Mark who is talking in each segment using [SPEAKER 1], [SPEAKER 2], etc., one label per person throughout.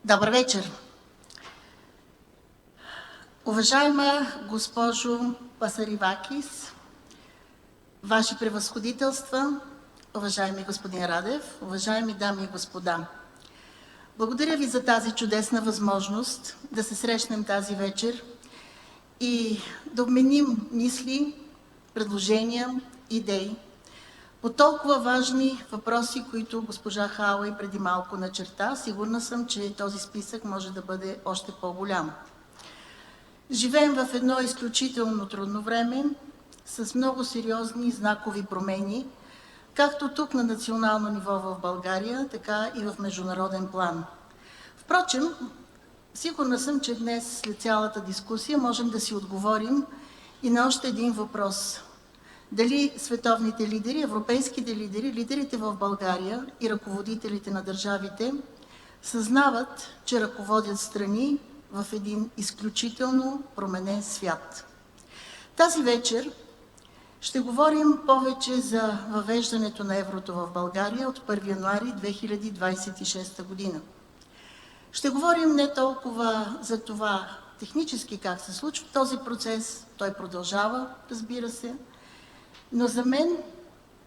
[SPEAKER 1] Добър вечер! Уважаема госпожо Пасаривакис, Ваши превъзходителства, уважаеми господин Радев, уважаеми дами и господа! Благодаря Ви за тази чудесна възможност да се срещнем тази вечер и да обменим мисли, предложения, идеи по толкова важни въпроси, които госпожа Хауей преди малко начерта. Сигурна съм, че този списък може да бъде още по-голям. Живеем в едно изключително трудно време, с много сериозни знакови промени, както тук на национално ниво в България, така и в международен план. Впрочем, сигурна съм, че днес, след цялата дискусия, можем да си отговорим и на още един въпрос. Дали световните лидери, европейските лидери, лидерите в България и ръководителите на държавите съзнават, че ръководят страни в един изключително променен свят. Тази вечер ще говорим повече за въвеждането на еврото в България от 1 януари 2026 година. Ще говорим не толкова за това технически как се случва този процес, той продължава, разбира се, но за мен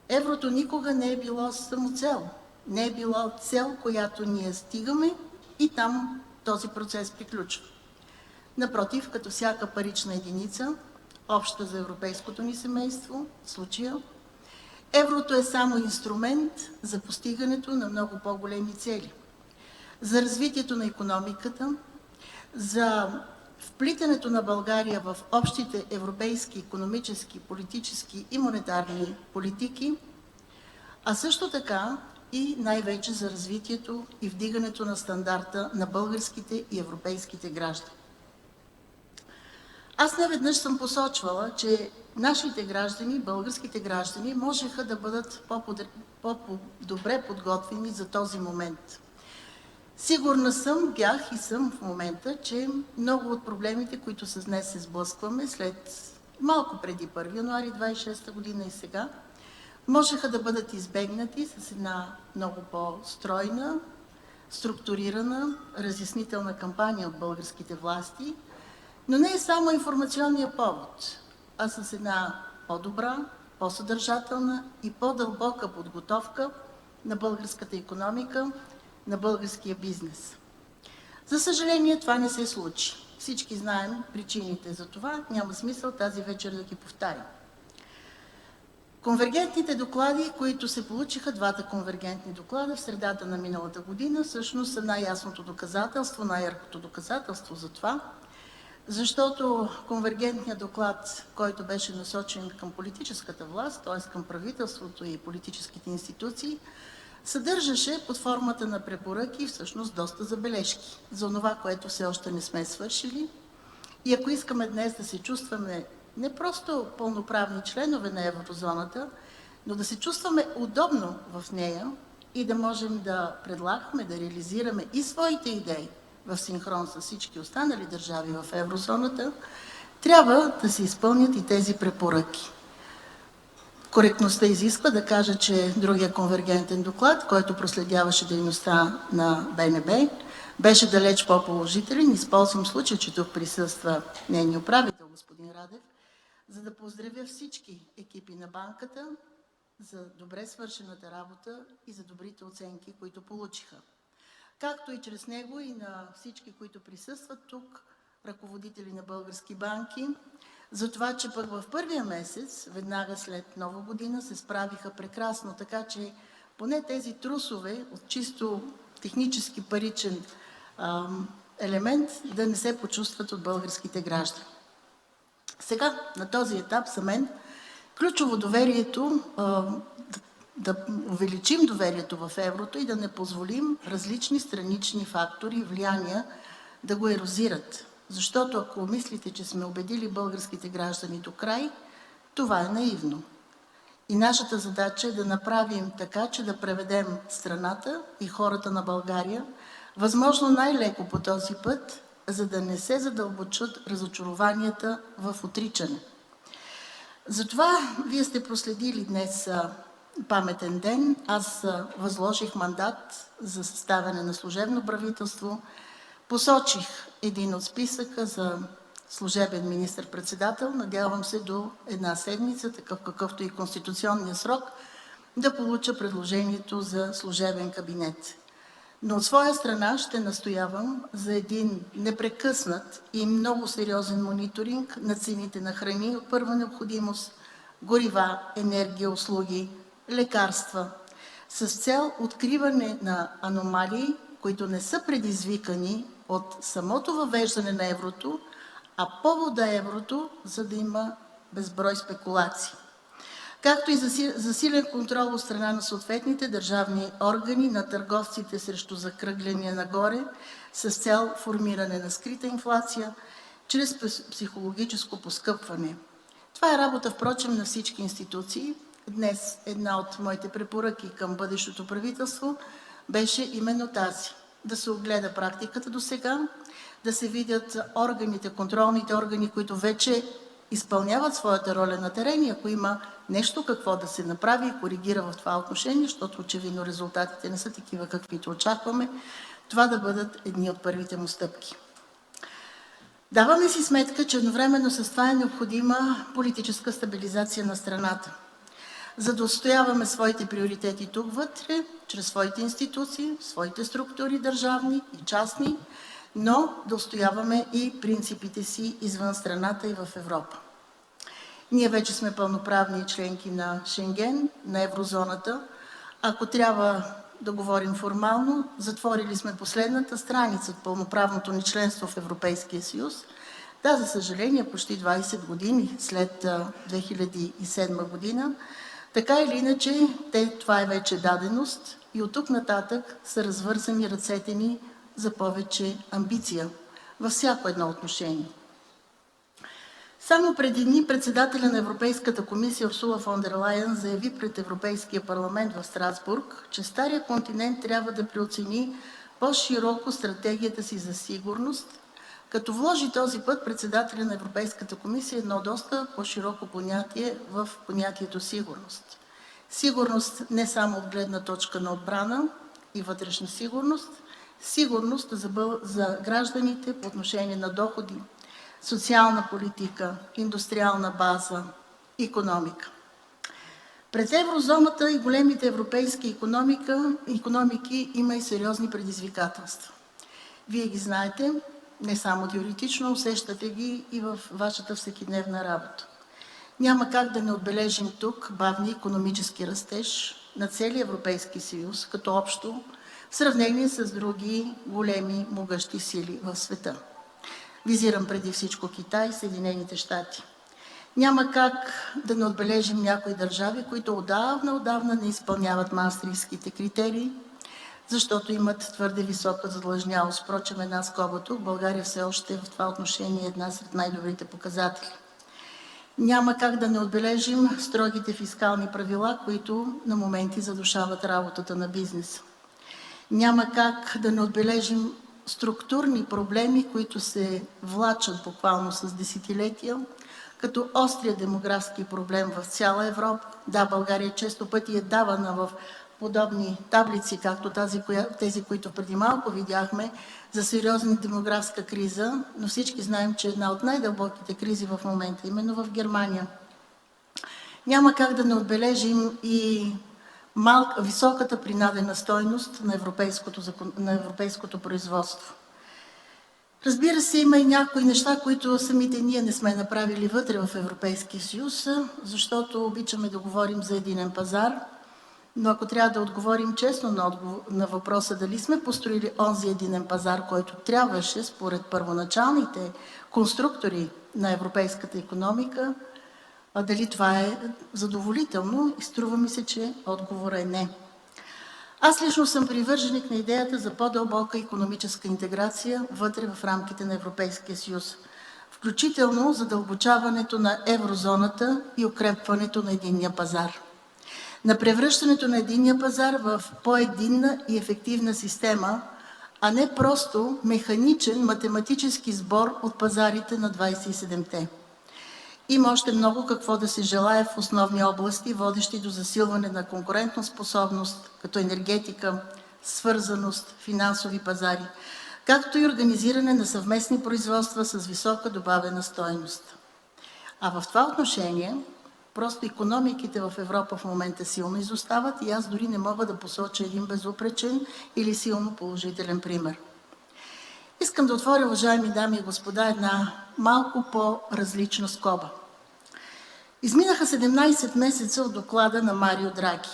[SPEAKER 1] еврото никога не е било самоцел, не е било цел, която ние стигаме и там този процес приключва. Напротив, като всяка парична единица, обща за европейското ни семейство, в случая, еврото е само инструмент за постигането на много по-големи цели. За развитието на икономиката, за вплитането на България в общите европейски, икономически, политически и монетарни политики, а също така и най-вече за развитието и вдигането на стандарта на българските и европейските граждани. Аз неведнъж съм посочвала, че нашите граждани, българските граждани, можеха да бъдат по-добре подготвени за този момент. Сигурна съм, бях и съм в момента, че много от проблемите, които с днес се сблъскваме, след малко преди 1 януари 2026 година и сега, можеха да бъдат избегнати с една много по-стройна, структурирана, разяснителна кампания от българските власти, но не е само информационния повод, а с една по-добра, по-съдържателна и по-дълбока подготовка на българската икономика, на българския бизнес. За съжаление, това не се случи. Всички знаем причините за това, няма смисъл тази вечер да ги повтарям. Конвергентните доклади, които се получиха, двата конвергентни доклада в средата на миналата година, всъщност са най-ясното доказателство, най-яркото доказателство за това, защото конвергентният доклад, който беше насочен към политическата власт, т.е. към правителството и политическите институции, съдържаше под формата на препоръки всъщност доста забележки за това, което все още не сме свършили. И ако искаме днес да се чувстваме не просто пълноправни членове на еврозоната, но да се чувстваме удобно в нея и да можем да предлагаме, да реализираме и своите идеи в синхрон с всички останали държави в еврозоната, трябва да се изпълнят и тези препоръки. Коректността изисква да кажа, че другия конвергентен доклад, който проследяваше дейността на БНБ, беше далеч по-положителен. Използвам случай, че тук присъства нейният управител, господин Радев, за да поздравя всички екипи на банката за добре свършената работа и за добрите оценки, които получиха. Както и чрез него и на всички, които присъстват тук, ръководители на български банки, за това, че пък в първия месец, веднага след Нова година, се справиха прекрасно, така че поне тези трусове от чисто технически паричен елемент да не се почувстват от българските граждани. Сега, на този етап, за мен, ключово доверието, да увеличим доверието в еврото и да не позволим различни странични фактори и влияния да го ерозират. Защото ако мислите, че сме убедили българските граждани до край, това е наивно. И нашата задача е да направим така, че да преведем страната и хората на България възможно най-леко по този път, за да не се задълбочат разочарованията в отричане. Затова вие сте проследили днес паметен ден. Аз възложих мандат за съставяне на служебно правителство Посочих един от списъка за служебен министър-председател. Надявам се до една седмица, такъв какъвто и конституционния срок, да получа предложението за служебен кабинет. Но от своя страна ще настоявам за един непрекъснат и много сериозен мониторинг на цените на храни от първа необходимост, горива, енергия, услуги, лекарства, с цел откриване на аномалии, които не са предизвикани от самото въвеждане на еврото, а повода е еврото, за да има безброй спекулации. Както и засилен контрол от страна на съответните държавни органи на търговците срещу закръгляния нагоре с цел формиране на скрита инфлация чрез психологическо поскъпване. Това е работа, впрочем, на всички институции. Днес една от моите препоръки към бъдещото правителство беше именно тази. Да се огледа практиката досега, да се видят органите, контролните органи, които вече изпълняват своята роля на терен и ако има нещо какво да се направи и коригира в това отношение, защото очевидно резултатите не са такива, каквито очакваме, това да бъдат едни от първите му стъпки. Даваме си сметка, че едновременно с това е необходима политическа стабилизация на страната, за да отстояваме своите приоритети тук вътре, чрез своите институции, своите структури, държавни и частни, но да отстояваме и принципите си извън страната и в Европа. Ние вече сме пълноправни членки на Шенген, на еврозоната. Ако трябва да говорим формално, затворили сме последната страница от пълноправното ни членство в Европейския съюз. Да, за съжаление, почти 20 години след 2007 година. Така или иначе, това е вече даденост и от тук нататък са развързани ръцете ни за повече амбиция във всяко едно отношение. Само преди дни председателя на Европейската комисия Урсула фон дер Лайен заяви пред Европейския парламент в Страсбург, че Стария континент трябва да преоцени по-широко стратегията си за сигурност, като вложи този път председателя на Европейската комисия едно доста по-широко понятие в понятието сигурност. Сигурност не само от гледна точка на отбрана и вътрешна сигурност, сигурност за гражданите по отношение на доходи, социална политика, индустриална база, икономика. Пред еврозоната и големите европейски икономики има и сериозни предизвикателства. Вие ги знаете, не само теоретично, усещате ги и в вашата всекидневна работа. Няма как да не отбележим тук бавния икономически растеж на целия Европейски съюз като общо в сравнение с други големи могъщи сили в света. Визирам преди всичко Китай, Съединените щати. Няма как да не отбележим някои държави, които отдавна не изпълняват маастрихтските критерии, защото имат твърде висока задлъжнялост. Впрочем, една скоба тук, България все още в това отношение е една сред най-добрите показатели. Няма как да не отбележим строгите фискални правила, които на моменти задушават работата на бизнеса. Няма как да не отбележим структурни проблеми, които се влачат буквално с десетилетия, като острия демографски проблем в цяла Европа. Да, България често пъти е давана в подобни таблици, както тези, които преди малко видяхме, за сериозна демографска криза, но всички знаем, че една от най-дълбоките кризи в момента, именно в Германия. Няма как да не отбележим и високата принадена стойност на европейското производство. Разбира се, има и някои неща, които самите ние не сме направили вътре в Европейския съюз, защото обичаме да говорим за единен пазар, но ако трябва да отговорим честно на въпроса дали сме построили онзи единен пазар, който трябваше според първоначалните конструктори на европейската икономика, дали това е задоволително, и струва ми се, че отговорът е не. Аз лично съм привърженик на идеята за по-дълбока икономическа интеграция вътре в рамките на Европейския съюз, включително задълбочаването на еврозоната и укрепването на единния пазар. На превръщането на единния пазар в по-единна и ефективна система, а не просто механичен математически сбор от пазарите на 27-те. Има още много какво да се желае в основни области, водещи до засилване на конкурентоспособност, като енергетика, свързаност, финансови пазари, както и организиране на съвместни производства с висока добавена стойност. А в това отношение просто икономиките в Европа в момента силно изостават и аз дори не мога да посоча един безупречен или силно положителен пример. Искам да отворя, уважаеми дами и господа, една малко по-различна скоба. Изминаха 17 месеца от доклада на Марио Драги,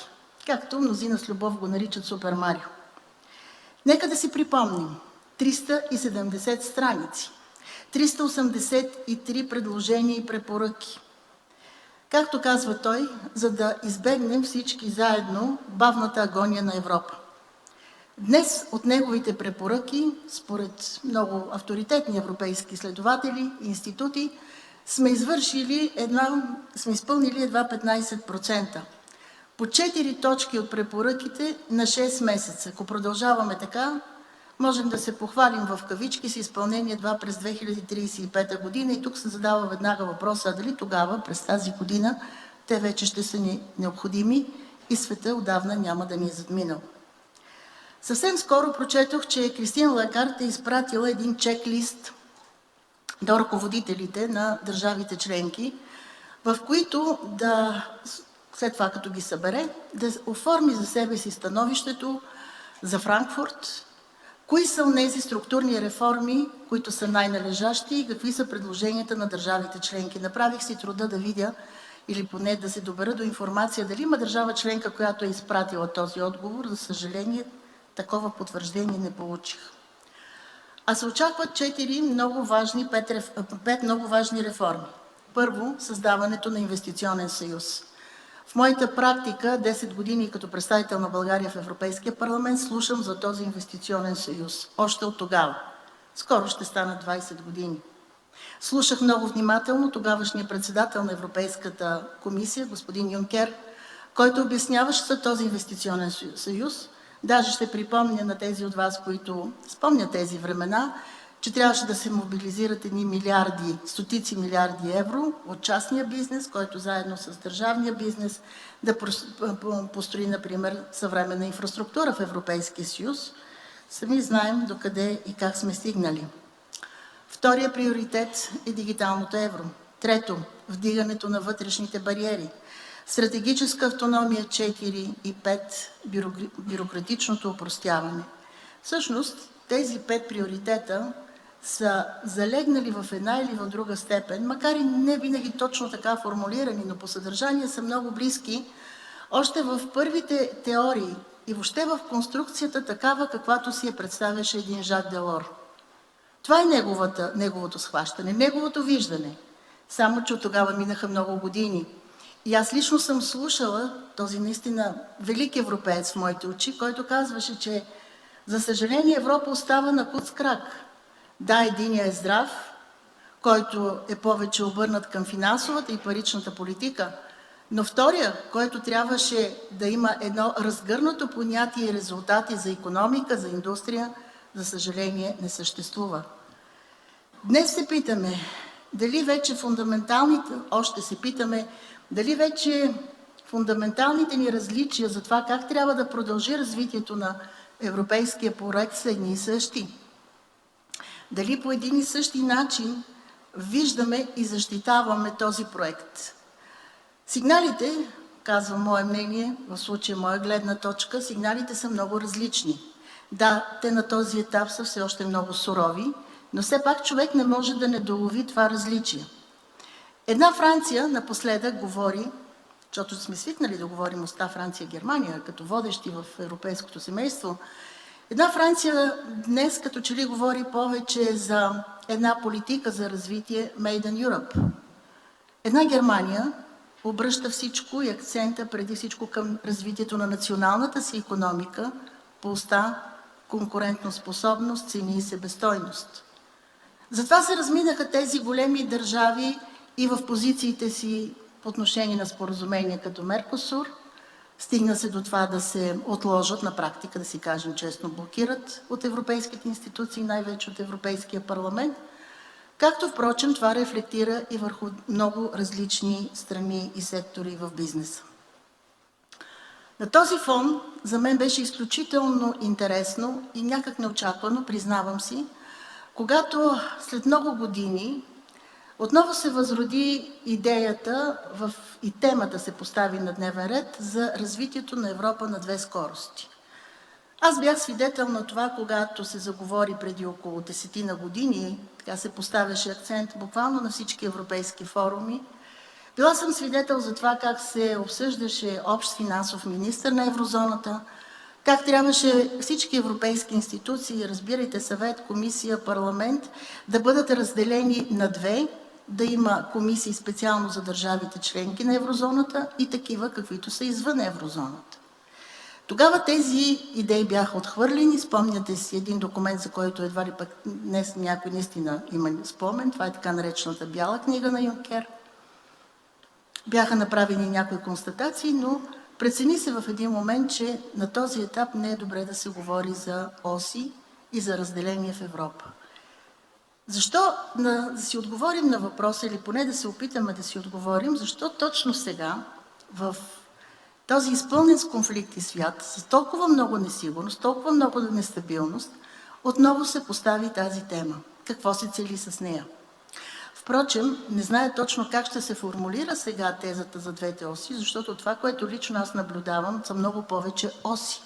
[SPEAKER 1] както мнозина с любов го наричат Супер Марио. Нека да си припомним 370 страници, 383 предложения и препоръки. Както казва той, за да избегнем всички заедно бавната агония на Европа. Днес от неговите препоръки, според много авторитетни европейски изследователи и институти, сме изпълнили едва 15%. По 4 точки от препоръките на 6 месеца. Ако продължаваме така, можем да се похвалим в кавички с изпълнение едва през 2035 година. И тук се задава веднага въпроса, дали тогава, през тази година, те вече ще са ни необходими и света отдавна няма да ни е задминал. Съвсем скоро прочетох, че Кристин Лагард е изпратила един чек-лист до ръководителите на държавите членки, в които след това като ги събере, да оформи за себе си становището за Франкфурт, кои са онези структурни реформи, които са най-належащи и какви са предложенията на държавите членки. Направих си труда да видя или поне да се добера до информация дали има държава членка, която е изпратила този отговор. За съжаление, такова потвърждение не получих. А се очакват 5 много важни реформи. Първо, създаването на инвестиционен съюз. В моята практика, 10 години като представител на България в Европейския парламент, слушам за този инвестиционен съюз. Още от тогава. Скоро ще станат 20 години. Слушах много внимателно тогавашния председател на Европейската комисия, господин Юнкер, който обясняваше за този инвестиционен съюз. Даже ще припомня на тези от вас, които спомнят тези времена, че трябваше да се мобилизират едни милиарди, стотици милиарди евро от частния бизнес, който заедно с държавния бизнес да построи, например, съвременна инфраструктура в Европейския съюз. Сами знаем докъде и как сме стигнали. Втория приоритет е дигиталното евро. Трето, вдигането на вътрешните бариери. Стратегическа автономия 4 и 5, бюрократичното опростяване. Всъщност, тези 5 приоритета са залегнали в една или в друга степен, макар и не винаги точно така формулирани, но по съдържание са много близки, още в първите теории и въобще в конструкцията такава, каквато си я представяше един Жак Делор. Това е неговото схващане, неговото виждане. Само че от тогава минаха много години. И аз лично съм слушала този наистина велик европеец в моите очи, който казваше, че за съжаление Европа остава на куц крак. Да, единият е здрав, който е повече обърнат към финансовата и паричната политика, но втория, който трябваше да има едно разгърнато понятие и резултати за икономика, за индустрия, за съжаление не съществува. Днес се питаме дали вече фундаменталните ни различия за това как трябва да продължи развитието на европейския проект са едни и същи. Дали по един и същи начин виждаме и защитаваме този проект. Сигналите, казвам мое мнение, в случая моя гледна точка, сигналите са много различни. Да, те на този етап са все още много сурови, но все пак човек не може да не долови това различие. Една Франция напоследък говори, защото сме свикнали да говорим оста Франция-Германия, като водещи в европейското семейство, една Франция днес като че ли говори повече за една политика за развитие Made in Europe. Една Германия обръща всичко и акцента преди всичко към развитието на националната си икономика по оста конкурентоспособност, цени и себестойност. Затова се разминаха тези големи държави и в позициите си по отношение на споразумения като Меркосур. Стигна се до това да се отложат, на практика да си кажем честно, блокират от европейските институции, най-вече от Европейския парламент, както впрочем това рефлектира и върху много различни страни и сектори в бизнеса. На този фон за мен беше изключително интересно и някак неочаквано, признавам си, когато след много години отново се възроди идеята и темата се постави на дневен ред за развитието на Европа на две скорости. Аз бях свидетел на това, когато се заговори преди около 10 години, така се поставяше акцент буквално на всички европейски форуми. Била съм свидетел за това как се обсъждаше общ финансов министър на еврозоната, как трябваше всички европейски институции, разбирайте съвет, комисия, парламент, да бъдат разделени на две, да има комисии специално за държавите членки на еврозоната и такива, каквито са извън еврозоната. Тогава тези идеи бяха отхвърлени. Спомняте си един документ, за който едва ли пък днес някой наистина има спомен. Това е така наречената Бяла книга на Юнкер. Бяха направени някои констатации, но прецени се в един момент, че на този етап не е добре да се говори за оси и за разделение в Европа. Защо да си отговорим на въпроса, или поне да се опитаме да си отговорим, защо точно сега, в този изпълнен с конфликти свят, с толкова много несигурност, толкова много нестабилност, отново се постави тази тема? Какво се цели с нея? Впрочем, не зная точно как ще се формулира сега тезата за двете оси, защото това, което лично аз наблюдавам, са много повече оси,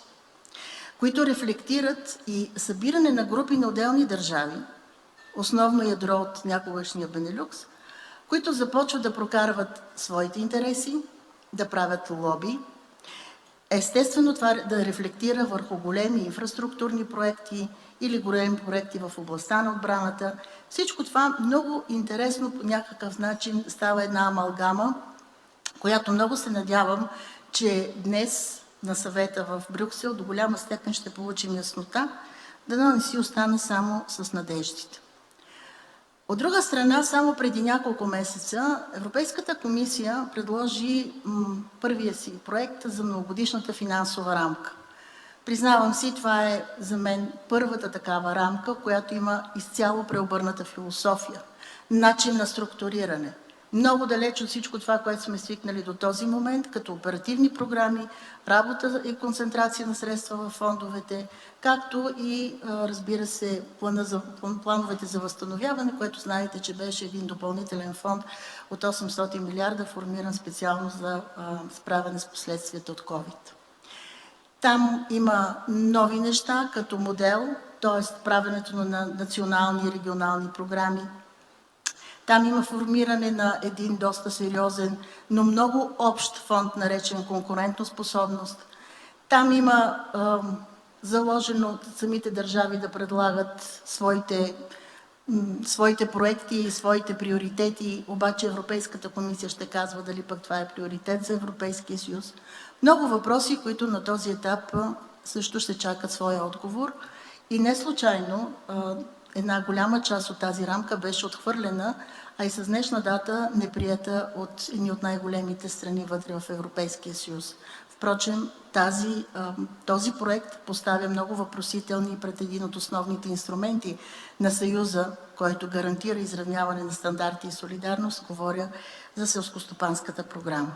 [SPEAKER 1] които рефлектират и събиране на групи на отделни държави, основно ядро от някогашния Бенелюкс, които започват да прокарват своите интереси, да правят лоби. Естествено, това да рефлектира върху големи инфраструктурни проекти или големи проекти в областта на отбраната. Всичко това много интересно по някакъв начин става една амалгама, която много се надявам, че днес на съвета в Брюксел до голяма степен ще получим яснота, да не си остане само с надеждите. От друга страна, само преди няколко месеца Европейската комисия предложи първия си проект за многогодишната финансова рамка. Признавам си, това е за мен първата такава рамка, която има изцяло преобърната философия, начин на структуриране. Много далеч от всичко това, което сме свикнали до този момент, като оперативни програми, работа и концентрация на средства във фондовете, както и, разбира се, плановете за възстановяване, което знаете, че беше един допълнителен фонд от 800 милиарда, формиран специално за справяне с последствията от COVID. Там има нови неща като модел, т.е. правенето на национални и регионални програми. Там има формиране на един доста сериозен, но много общ фонд, наречен конкурентоспособност. Там има заложено от самите държави да предлагат своите проекти и своите приоритети, обаче Европейската комисия ще казва дали пък това е приоритет за Европейския съюз. Много въпроси, които на този етап също ще чакат своя отговор. И не случайно една голяма част от тази рамка беше отхвърлена, а и с днешна дата неприета от едни от най-големите страни вътре в Европейския съюз. Впрочем, този проект поставя много въпросителни пред един от основните инструменти на Съюза, който гарантира изравняване на стандарти и солидарност, говоря за селскостопанската програма.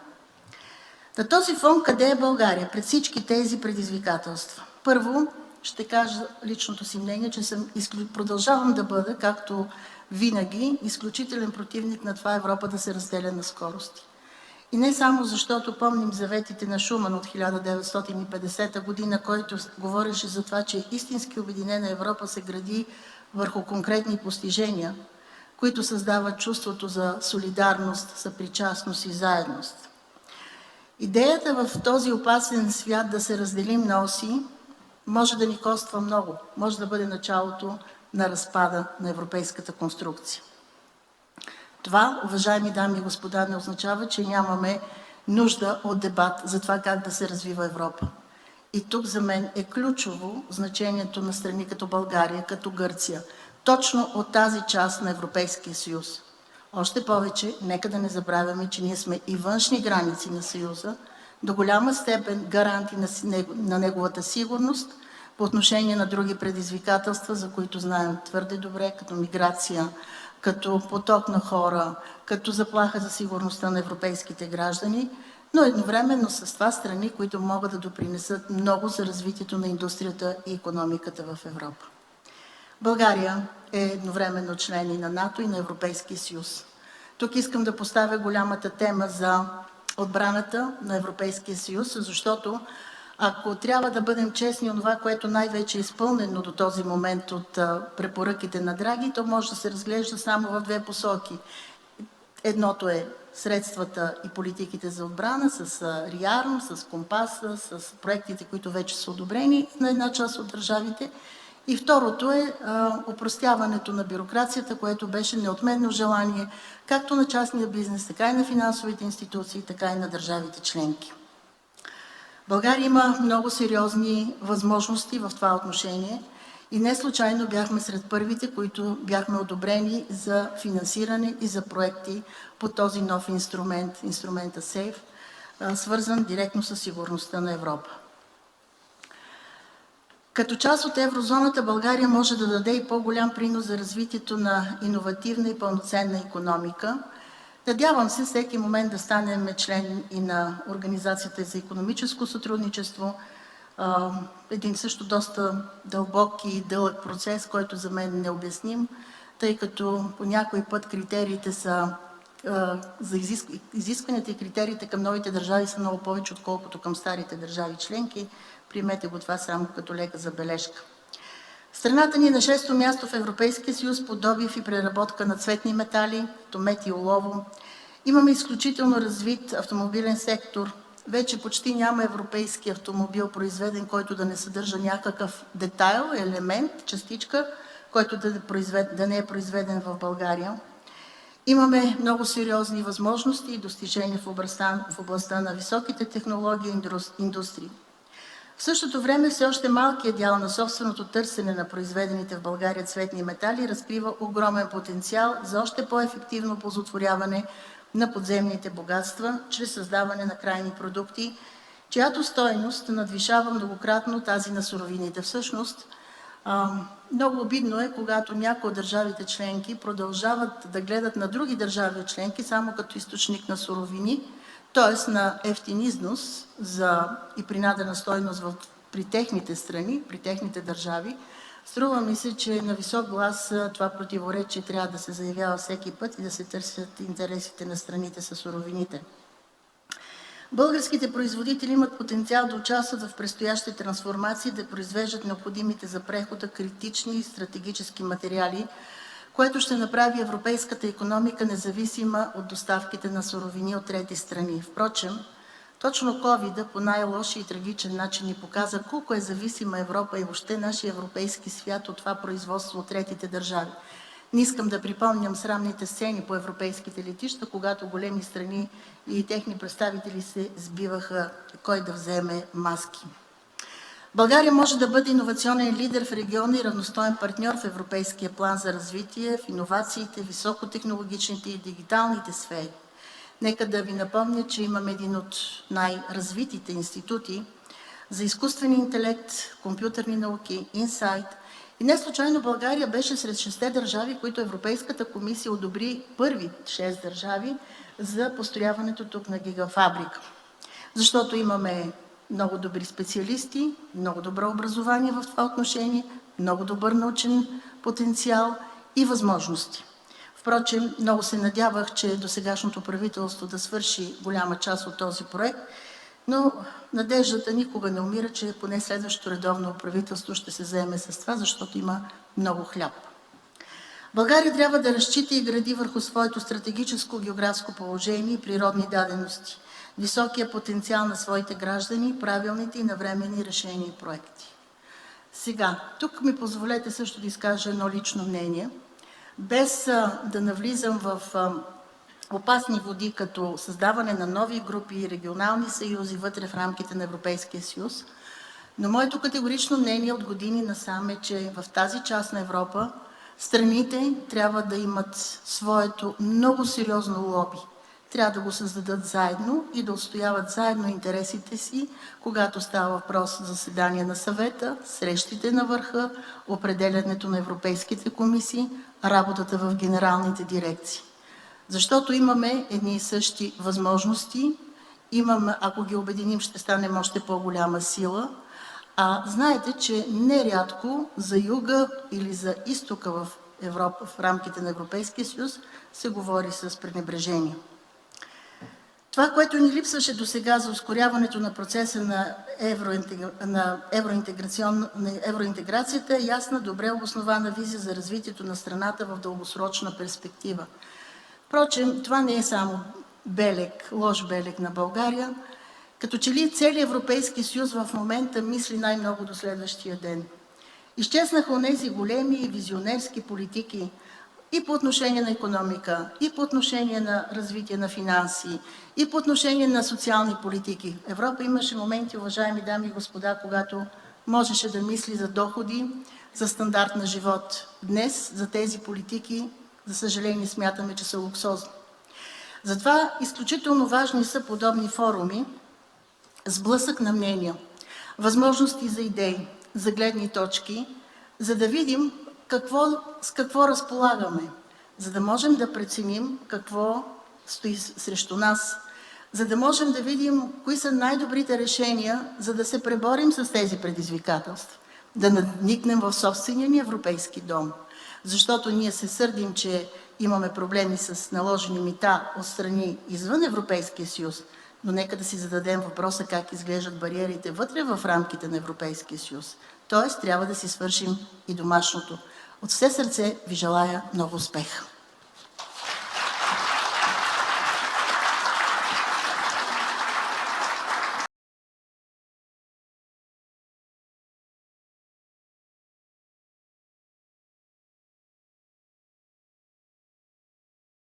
[SPEAKER 1] На този фон къде е България пред всички тези предизвикателства? Първо, ще кажа личното си мнение, че продължавам да бъда, както винаги, изключителен противник на това Европа да се разделя на скорости. И не само защото помним заветите на Шуман от 1950 година, който говореше за това, че истински обединена Европа се гради върху конкретни постижения, които създават чувството за солидарност, съпричастност и заедност. Идеята в този опасен свят да се разделим на оси може да ни коства много, може да бъде началото на разпада на европейската конструкция. Това, уважаеми дами и господа, не означава, че нямаме нужда от дебат за това как да се развива Европа. И тук за мен е ключово значението на страни като България, като Гърция, точно от тази част на Европейския съюз. Още повече, нека да не забравяме, че ние сме и външни граници на Съюза, до голяма степен гаранти на неговата сигурност по отношение на други предизвикателства, за които знаем твърде добре, като миграция, като поток на хора, като заплаха за сигурността на европейските граждани. но едновременно с това страни, които могат да допринесат много за развитието на индустрията и икономиката в Европа. България е едновременно член и на НАТО, и на Европейския съюз. Тук искам да поставя голямата тема за отбраната на Европейския съюз, защото ако трябва да бъдем честни, онова, което най-вече е изпълнено до този момент от препоръките на Драги, то може да се разглежда само в две посоки. Едното е средствата и политиките за отбрана с РИАРМ, с Компаса, с проектите, които вече са одобрени на една част от държавите. И второто е опростяването на бюрокрацията, което беше неотменно желание както на частния бизнес, така и на финансовите институции, така и на държавите членки. България има много сериозни възможности в това отношение и не случайно бяхме сред първите, които бяхме одобрени за финансиране и за проекти по този нов инструмент, инструмента SAFE, свързан директно с сигурността на Европа. Като част от еврозоната България може да даде и по-голям принос за развитието на иновативна и пълноценна икономика. Надявам се всеки момент да станем член и на Организацията за икономическо сътрудничество. Един също доста дълбок и дълъг процес, който за мен е необясним, тъй като по някой път критериите са за изискванията и критериите към новите държави са много повече, отколкото към старите държави членки. Приемете го това само като лека забележка. Страната ни е на 6-то място в Европейския съюз по добив и преработка на цветни метали, като мед и олово. Имаме изключително развит автомобилен сектор. Вече почти няма европейски автомобил, произведен, който да не съдържа някакъв детайл, елемент, частичка, който да не е произведен в България. Имаме много сериозни възможности и достижения в областта на високите технологии и индустрии. В същото време все още малкият дял на собственото търсене на произведените в България цветни метали разкрива огромен потенциал за още по-ефективно оползотворяване на подземните богатства, чрез създаване на крайни продукти, чиято стойност надвишава многократно тази на суровините. Всъщност, много обидно е, когато някои от държавите членки продължават да гледат на други държави членки само като източник на суровини, т.е. на евтин износ и принадена стойност при техните страни, при техните държави. Струва ми се, че на висок глас това противоречие трябва да се заявява всеки път и да се търсят интересите на страните със суровините. Българските производители имат потенциал да участват в предстоящите трансформации, да произвеждат необходимите за прехода критични и стратегически материали, което ще направи европейската икономика независима от доставките на суровини от трети страни. Впрочем, точно ковида по най-лоши и трагичен начин ни показа колко е зависима Европа и въобще нашия европейски свят от това производство от третите държави. Не искам да припомням срамните сцени по европейските летища, когато големи страни и техни представители се сбиваха кой да вземе маски. България може да бъде иновационен лидер в региона и равностоен партньор в Европейския план за развитие, в иновациите, високотехнологичните и дигиталните сфери. Нека да ви напомня, че имаме един от най-развитите институти за изкуствен интелект, компютърни науки, инсайт. И не случайно България беше сред 6 държави, които Европейската комисия одобри, първи 6 държави, за построяването тук на гигафабрика. Защото имаме много добри специалисти, много добро образование в това отношение, много добър научен потенциал и възможности. Впрочем, много се надявах, че досегашното правителство да свърши голяма част от този проект, но надеждата никога не умира, че поне следващото редовно правителство ще се заеме с това, защото има много хляб. България трябва да разчита и гради върху своето стратегическо географско положение и природни дадености, високия потенциал на своите граждани, правилните и навременни решения и проекти. Сега, тук ми позволете също да изкажа едно лично мнение, без да навлизам в опасни води, като създаване на нови групи и регионални съюзи вътре в рамките на Европейския съюз, но моето категорично мнение от години насам е, че в тази част на Европа страните трябва да имат своето много сериозно лоби. Трябва да го създадат заедно и да отстояват заедно интересите си, когато става въпрос за заседания на съвета, срещите на върха, определянето на европейските комисии, работата в генералните дирекции. Защото имаме едни и същи възможности ако ги обединим, ще станем още по-голяма сила. Знаете, че нерядко за юга или за изтока в Европа, в рамките на Европейския съюз, се говори с пренебрежение. Това, което ни липсваше досега за ускоряването на процеса на евроинтеграцията, е ясна, добре обоснована визия за развитието на страната в дългосрочна перспектива. Впрочем, това не е само лош белег на България. Като че ли целият Европейски съюз в момента мисли най-много до следващия ден. Изчезнаха онези големи и визионерски политики и по отношение на икономика, и по отношение на развитие на финанси, и по отношение на социални политики. Европа имаше моменти, уважаеми дами и господа, когато можеше да мисли за доходи, за стандарт на живот. Днес за тези политики, за съжаление, смятаме, че са луксозни. Затова изключително важни са подобни форуми, сблъсък на мнения, възможности за идеи, за гледни точки, за да видим с какво разполагаме, за да можем да преценим какво стои срещу нас, за да можем да видим кои са най-добрите решения, за да се преборим с тези предизвикателства, да надникнем в собствения ни европейски дом. Защото ние се сърдим, че имаме проблеми с наложени мита от страни извън Европейския съюз, но нека да си зададем въпроса как изглеждат бариерите вътре в рамките на Европейския съюз. Тоест, трябва да си свършим и домашното. От все сърце ви желая много успех!